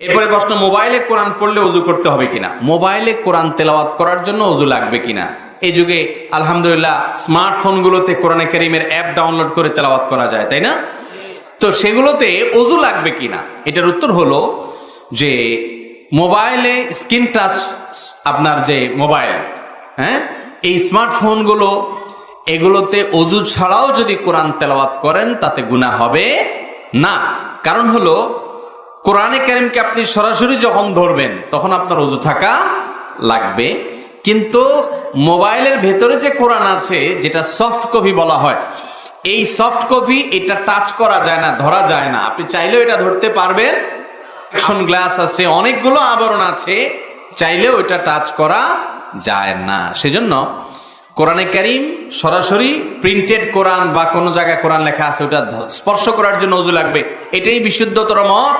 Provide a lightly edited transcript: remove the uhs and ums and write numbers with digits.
এরপরে প্রশ্ন, মোবাইলে কোরআন পড়লে ওযু করতে হবে কিনা? মোবাইলে কোরআন তেলাওয়াত করার জন্য ওযু লাগবে কিনা? এই যুগে আলহামদুলিল্লাহ স্মার্টফোনগুলোতে কোরআনে কারীমের অ্যাপ ডাউনলোড করে তেলাওয়াত করা যায়, তাই না? তো সেগুলোতে ওযু লাগবে কিনা, এটার উত্তর হলো যে মোবাইলে স্ক্রিন টাচ, আপনার যে মোবাইল, হ্যাঁ, এই স্মার্টফোনগুলো, এগুলোতে ওযু ছাড়াও যদি কোরআন তেলাওয়াত করেন তাতে গুনাহ হবে না। কারণ হলো কোরআনে কারীমকে আপনি সরাসরি যখন ধরবেন তখন আপনার ওযু থাকা লাগবে, কিন্তু মোবাইলের ভেতরে যে কোরআন আছে, যেটা সফট কপি বলা হয়, এই সফট কপি, এটা টাচ করা যায় না, ধরা যায় না। আপনি চাইলেও এটা ধরতে পারবেন, অ্যাকশন গ্লাস আছে, অনেকগুলো আবরণ আছে, চাইলেও এটা টাচ করা যায় না। সেজন্য কোরআনে কারীম সরাসরি প্রিন্টেড কোরআন বা কোনো জায়গায় কোরআন লেখা আছে, ওটা স্পর্শ করার জন্য ওযু লাগবে, এটাই বিশুদ্ধতর মত।